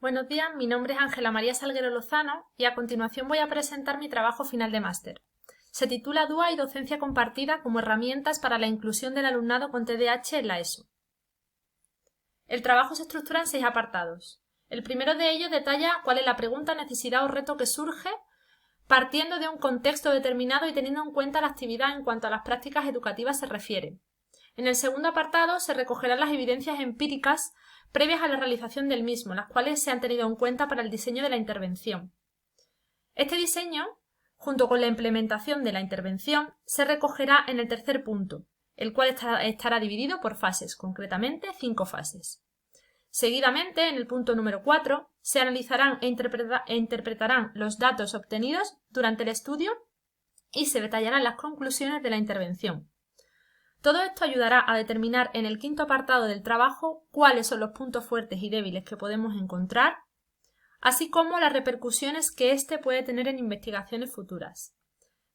Buenos días, mi nombre es Ángela María Salguero Lozano y a continuación voy a presentar mi trabajo final de máster. Se titula DUA y docencia compartida como herramientas para la inclusión del alumnado con TDAH en la ESO. El trabajo se estructura en 6 apartados. El primero de ellos detalla cuál es la pregunta, necesidad o reto que surge partiendo de un contexto determinado y teniendo en cuenta la actividad en cuanto a las prácticas educativas se refiere. En el segundo apartado se recogerán las evidencias empíricas previas a la realización del mismo, las cuales se han tenido en cuenta para el diseño de la intervención. Este diseño, junto con la implementación de la intervención, se recogerá en el tercer punto, el cual estará dividido por fases, concretamente 5 fases. Seguidamente, en el punto número 4, se analizarán e interpretarán los datos obtenidos durante el estudio y se detallarán las conclusiones de la intervención. Todo esto ayudará a determinar en el quinto apartado del trabajo cuáles son los puntos fuertes y débiles que podemos encontrar, así como las repercusiones que éste puede tener en investigaciones futuras.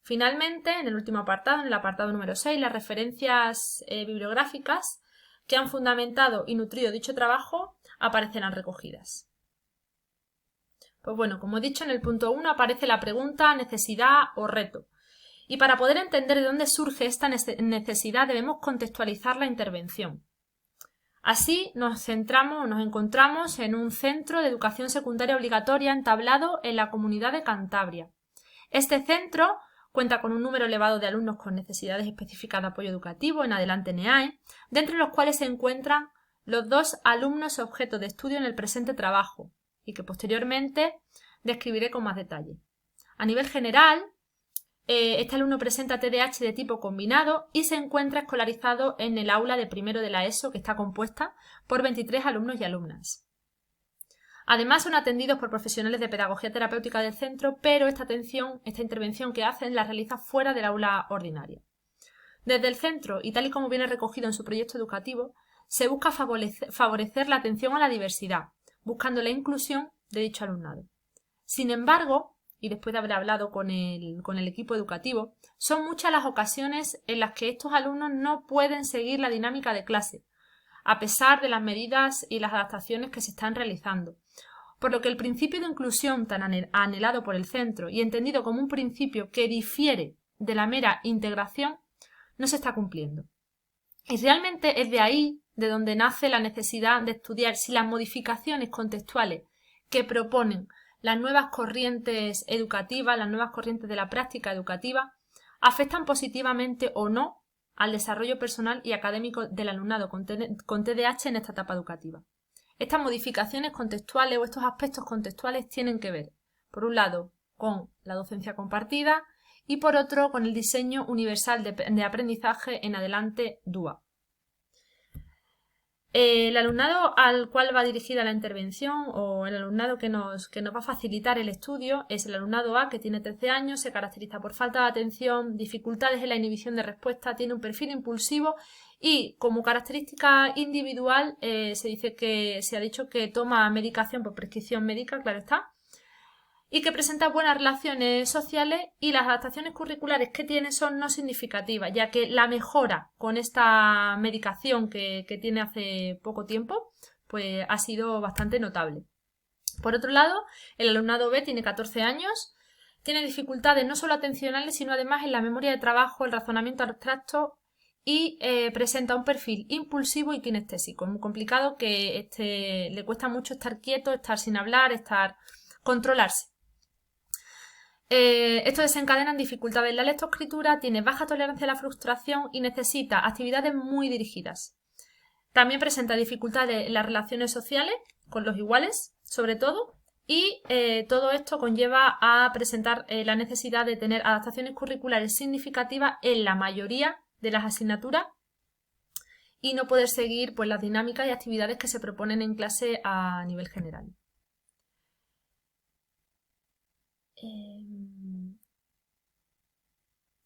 Finalmente, en el último apartado, en el apartado número 6, las referencias bibliográficas que han fundamentado y nutrido dicho trabajo aparecerán recogidas. Pues bueno, como he dicho, en el punto 1 aparece la pregunta, necesidad o reto. Y para poder entender de dónde surge esta necesidad debemos contextualizar la intervención. Así nos encontramos en un centro de educación secundaria obligatoria entablado en la comunidad de Cantabria. Este centro cuenta con un número elevado de alumnos con necesidades específicas de apoyo educativo, en adelante NEAE, de entre los cuales se encuentran los 2 alumnos objeto de estudio en el presente trabajo y que posteriormente describiré con más detalle. A nivel general, este alumno presenta TDAH de tipo combinado y se encuentra escolarizado en el aula de primero de la ESO, que está compuesta por 23 alumnos y alumnas. Además, son atendidos por profesionales de pedagogía terapéutica del centro, pero esta intervención que hacen la realiza fuera del aula ordinaria. Desde el centro, y tal y como viene recogido en su proyecto educativo, se busca favorecer la atención a la diversidad, buscando la inclusión de dicho alumnado. Sin embargo, y después de haber hablado con el equipo educativo, son muchas las ocasiones en las que estos alumnos no pueden seguir la dinámica de clase, a pesar de las medidas y las adaptaciones que se están realizando. Por lo que el principio de inclusión tan anhelado por el centro y entendido como un principio que difiere de la mera integración, no se está cumpliendo. Y realmente es de ahí de donde nace la necesidad de estudiar si las modificaciones contextuales que proponen las nuevas corrientes educativas, las nuevas corrientes de la práctica educativa, afectan positivamente o no al desarrollo personal y académico del alumnado con TDAH en esta etapa educativa. Estas modificaciones contextuales o estos aspectos contextuales tienen que ver, por un lado, con la docencia compartida y por otro, con el diseño universal de aprendizaje en adelante DUA. El alumnado al cual va dirigida la intervención o el alumnado que nos va a facilitar el estudio es el alumnado A, que tiene 13 años, se caracteriza por falta de atención, dificultades en la inhibición de respuesta, tiene un perfil impulsivo y como característica individual se ha dicho que toma medicación por prescripción médica, claro está, y que presenta buenas relaciones sociales y las adaptaciones curriculares que tiene son no significativas, ya que la mejora con esta medicación que tiene hace poco tiempo pues ha sido bastante notable. Por otro lado, el alumnado B tiene 14 años, tiene dificultades no solo atencionales, sino además en la memoria de trabajo, el razonamiento abstracto y presenta un perfil impulsivo y kinestésico. Es muy complicado que le cuesta mucho estar quieto, estar sin hablar, controlarse. Esto desencadena dificultades en la lectoescritura, tiene baja tolerancia a la frustración y necesita actividades muy dirigidas. También presenta dificultades en las relaciones sociales, con los iguales, sobre todo, y todo esto conlleva a presentar la necesidad de tener adaptaciones curriculares significativas en la mayoría de las asignaturas y no poder seguir pues, las dinámicas y actividades que se proponen en clase a nivel general.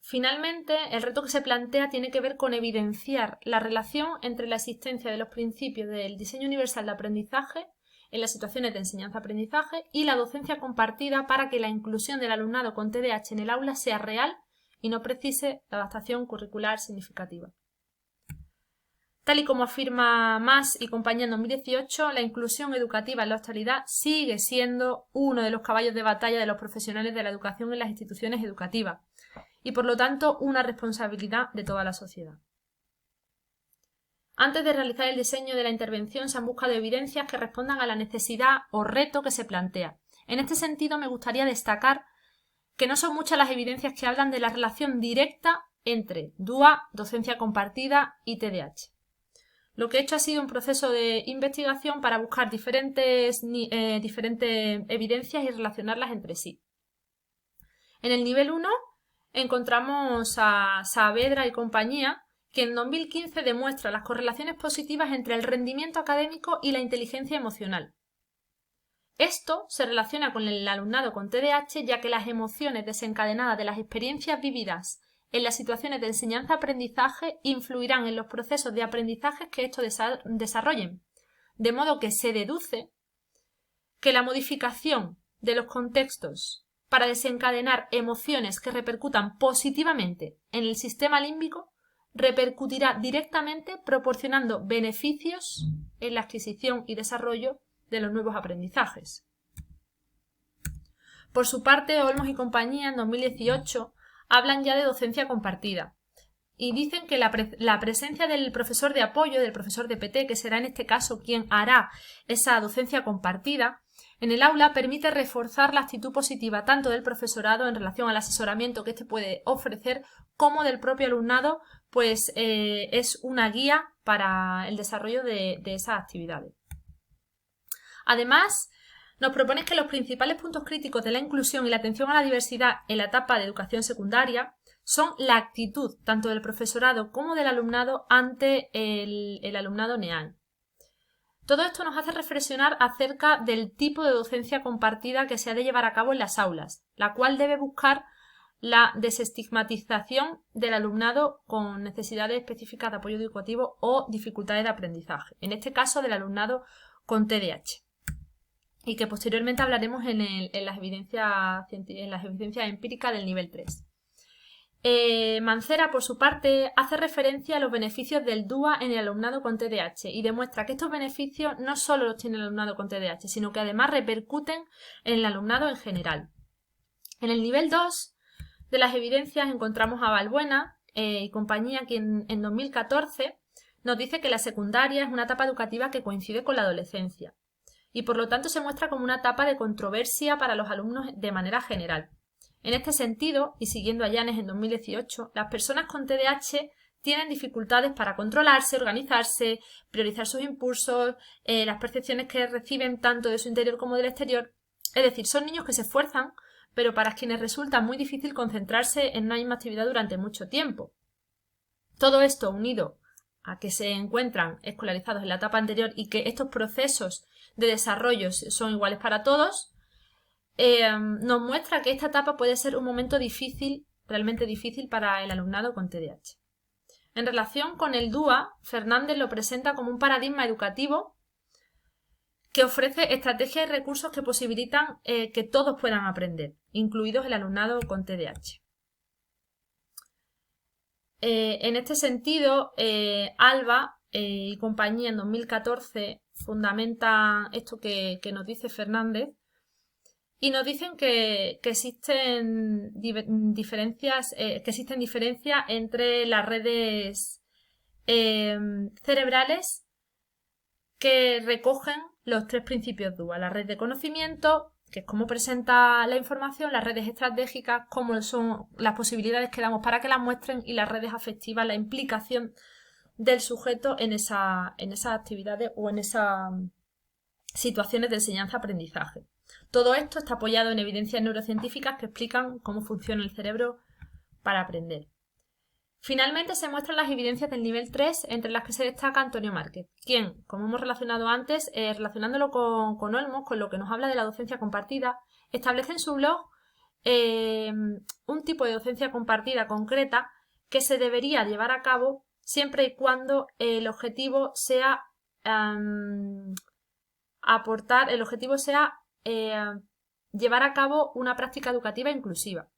Finalmente, el reto que se plantea tiene que ver con evidenciar la relación entre la existencia de los principios del diseño universal de aprendizaje en las situaciones de enseñanza-aprendizaje y la docencia compartida para que la inclusión del alumnado con TDAH en el aula sea real y no precise la adaptación curricular significativa. Tal y como afirma Mas y compañía en 2018, la inclusión educativa en la hostilidad sigue siendo uno de los caballos de batalla de los profesionales de la educación en las instituciones educativas y, por lo tanto, una responsabilidad de toda la sociedad. Antes de realizar el diseño de la intervención se han buscado evidencias que respondan a la necesidad o reto que se plantea. En este sentido, me gustaría destacar que no son muchas las evidencias que hablan de la relación directa entre DUA, docencia compartida y TDAH. Lo que he hecho ha sido un proceso de investigación para buscar diferentes evidencias y relacionarlas entre sí. En el nivel 1 encontramos a Saavedra y compañía, que en 2015 demuestra las correlaciones positivas entre el rendimiento académico y la inteligencia emocional. Esto se relaciona con el alumnado con TDAH, ya que las emociones desencadenadas de las experiencias vividas en las situaciones de enseñanza-aprendizaje influirán en los procesos de aprendizaje que estos desarrollen, de modo que se deduce que la modificación de los contextos para desencadenar emociones que repercutan positivamente en el sistema límbico repercutirá directamente proporcionando beneficios en la adquisición y desarrollo de los nuevos aprendizajes. Por su parte, Olmos y compañía en 2018 hablan ya de docencia compartida y dicen que la presencia del profesor de apoyo, del profesor de PT, que será en este caso quien hará esa docencia compartida, en el aula permite reforzar la actitud positiva tanto del profesorado en relación al asesoramiento que éste puede ofrecer como del propio alumnado, pues es una guía para el desarrollo de esas actividades. Además, nos proponen que los principales puntos críticos de la inclusión y la atención a la diversidad en la etapa de educación secundaria son la actitud tanto del profesorado como del alumnado ante el alumnado NEAN. Todo esto nos hace reflexionar acerca del tipo de docencia compartida que se ha de llevar a cabo en las aulas, la cual debe buscar la desestigmatización del alumnado con necesidades específicas de apoyo educativo o dificultades de aprendizaje, en este caso del alumnado con TDAH. Y que posteriormente hablaremos en las evidencias empíricas del nivel 3. Mancera, por su parte, hace referencia a los beneficios del DUA en el alumnado con TDAH y demuestra que estos beneficios no solo los tiene el alumnado con TDAH, sino que además repercuten en el alumnado en general. En el nivel 2 de las evidencias encontramos a Balbuena y compañía, quien en 2014 nos dice que la secundaria es una etapa educativa que coincide con la adolescencia y por lo tanto se muestra como una etapa de controversia para los alumnos de manera general. En este sentido, y siguiendo a Llanes en 2018, las personas con TDAH tienen dificultades para controlarse, organizarse, priorizar sus impulsos, las percepciones que reciben tanto de su interior como del exterior. Es decir, son niños que se esfuerzan, pero para quienes resulta muy difícil concentrarse en una misma actividad durante mucho tiempo. Todo esto unido a que se encuentran escolarizados en la etapa anterior y que estos procesos de desarrollo son iguales para todos, nos muestra que esta etapa puede ser un momento difícil, realmente difícil para el alumnado con TDAH. En relación con el DUA, Fernández lo presenta como un paradigma educativo que ofrece estrategias y recursos que posibilitan que todos puedan aprender, incluidos el alumnado con TDAH. En este sentido, Alba y compañía en 2014 fundamentan esto que nos dice Fernández y nos dicen que existen diferencias entre las redes cerebrales que recogen los tres principios DUA: la red de conocimiento, que es cómo presenta la información; las redes estratégicas, cómo son las posibilidades que damos para que las muestren; y las redes afectivas, la implicación del sujeto en esas actividades o en esas situaciones de enseñanza-aprendizaje. Todo esto está apoyado en evidencias neurocientíficas que explican cómo funciona el cerebro para aprender. Finalmente se muestran las evidencias del nivel 3, entre las que se destaca Antonio Márquez, quien, como hemos relacionado antes, relacionándolo con Olmos, con lo que nos habla de la docencia compartida, establece en su blog un tipo de docencia compartida concreta que se debería llevar a cabo siempre y cuando el objetivo sea llevar a cabo una práctica educativa inclusiva.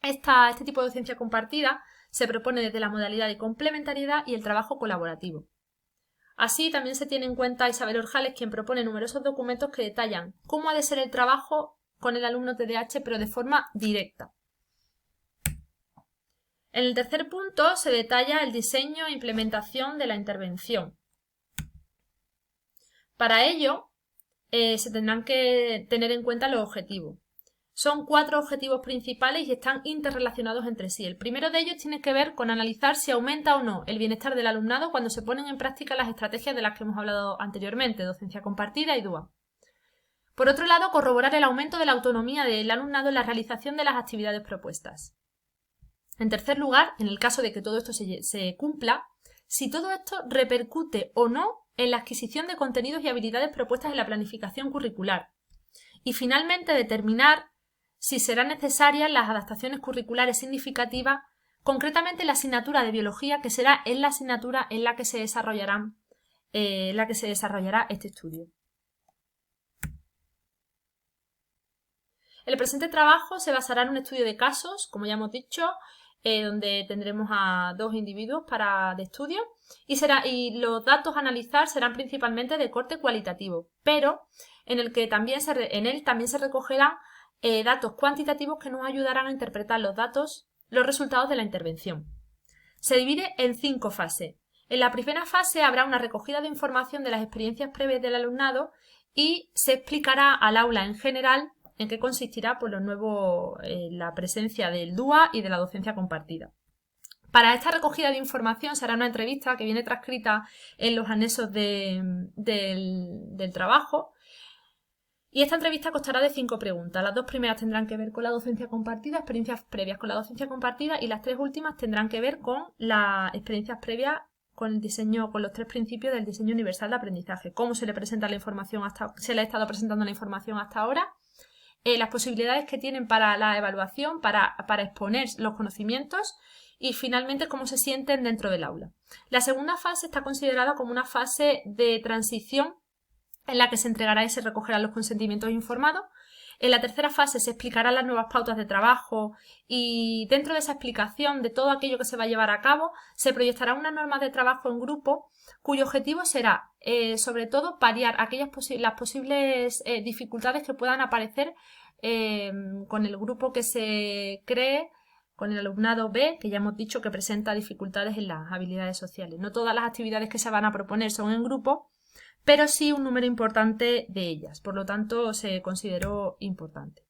Este tipo de docencia compartida se propone desde la modalidad de complementariedad y el trabajo colaborativo. Así también se tiene en cuenta Isabel Orjales, quien propone numerosos documentos que detallan cómo ha de ser el trabajo con el alumno TDAH, pero de forma directa. En el tercer punto se detalla el diseño e implementación de la intervención. Para ello, se tendrán que tener en cuenta los objetivos. Son 4 objetivos principales y están interrelacionados entre sí. El primero de ellos tiene que ver con analizar si aumenta o no el bienestar del alumnado cuando se ponen en práctica las estrategias de las que hemos hablado anteriormente, docencia compartida y DUA. Por otro lado, corroborar el aumento de la autonomía del alumnado en la realización de las actividades propuestas. En tercer lugar, en el caso de que todo esto se cumpla, si todo esto repercute o no en la adquisición de contenidos y habilidades propuestas en la planificación curricular. Y finalmente, determinar si serán necesarias las adaptaciones curriculares significativas, concretamente la asignatura de biología, que será en la asignatura en la que se desarrollará este estudio. El presente trabajo se basará en un estudio de casos, como ya hemos dicho, donde tendremos a 2 individuos de estudio y los datos a analizar serán principalmente de corte cualitativo, pero en él también se recogerán datos cuantitativos que nos ayudarán a interpretar los resultados de la intervención. Se divide en 5 fases. En la primera fase habrá una recogida de información de las experiencias previas del alumnado y se explicará al aula en general en qué consistirá la presencia del DUA y de la docencia compartida. Para esta recogida de información se hará una entrevista que viene transcrita en los anexos del trabajo. Y esta entrevista constará de 5 preguntas. Las 2 primeras tendrán que ver con la docencia compartida, experiencias previas con la docencia compartida, y las 3 últimas tendrán que ver con las experiencias previas con el diseño, con los 3 principios del diseño universal de aprendizaje. Cómo se le presenta la información se le ha estado presentando la información hasta ahora, las posibilidades que tienen para la evaluación, para exponer los conocimientos y finalmente cómo se sienten dentro del aula. La segunda fase está considerada como una fase de transición en la que se entregará y se recogerán los consentimientos informados. En la tercera fase se explicarán las nuevas pautas de trabajo y dentro de esa explicación de todo aquello que se va a llevar a cabo se proyectarán unas normas de trabajo en grupo cuyo objetivo será sobre todo paliar las posibles dificultades que puedan aparecer con el grupo que se cree, con el alumnado B, que ya hemos dicho que presenta dificultades en las habilidades sociales. No todas las actividades que se van a proponer son en grupo, pero sí un número importante de ellas, por lo tanto se consideró importante.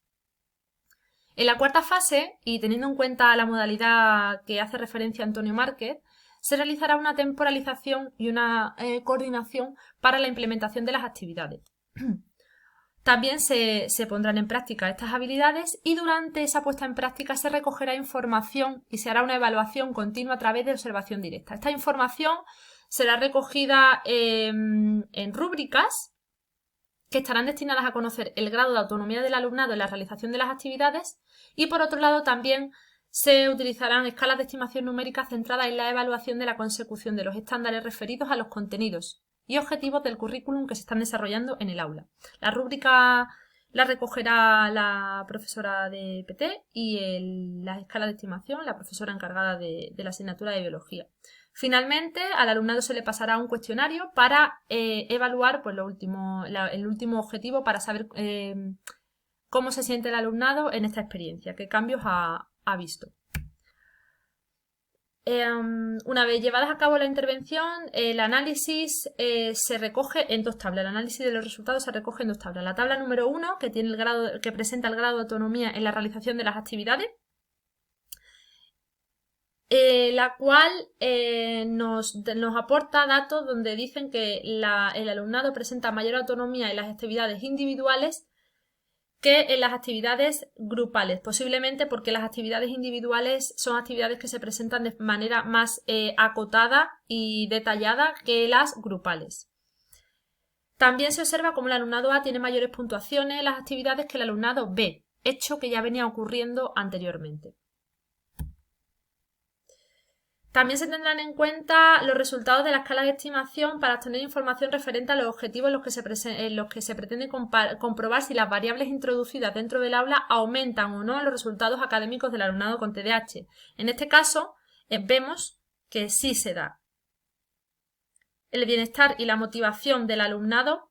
En la cuarta fase, y teniendo en cuenta la modalidad que hace referencia a Antonio Márquez, se realizará una temporalización y una coordinación para la implementación de las actividades. También se pondrán en práctica estas habilidades y durante esa puesta en práctica se recogerá información y se hará una evaluación continua a través de observación directa. Esta información será recogida en rúbricas que estarán destinadas a conocer el grado de autonomía del alumnado en la realización de las actividades y por otro lado también se utilizarán escalas de estimación numérica centradas en la evaluación de la consecución de los estándares referidos a los contenidos y objetivos del currículum que se están desarrollando en el aula. La rúbrica la recogerá la profesora de PT y las escalas de estimación la profesora encargada de la asignatura de biología. Finalmente, al alumnado se le pasará un cuestionario para evaluar pues, el último objetivo para saber cómo se siente el alumnado en esta experiencia, qué cambios ha visto. Una vez llevadas a cabo la intervención, el análisis se recoge en 2 tablas. El análisis de los resultados se recoge en 2 tablas. La tabla número 1, que presenta el grado de autonomía en la realización de las actividades, la cual nos aporta datos donde dicen que el alumnado presenta mayor autonomía en las actividades individuales que en las actividades grupales, posiblemente porque las actividades individuales son actividades que se presentan de manera más acotada y detallada que las grupales. También se observa cómo el alumnado A tiene mayores puntuaciones en las actividades que el alumnado B, hecho que ya venía ocurriendo anteriormente. También se tendrán en cuenta los resultados de la escala de estimación para obtener información referente a los objetivos en los que se pretende comprobar si las variables introducidas dentro del aula aumentan o no los resultados académicos del alumnado con TDAH. En este caso, vemos que sí se da. el bienestar y la motivación del alumnado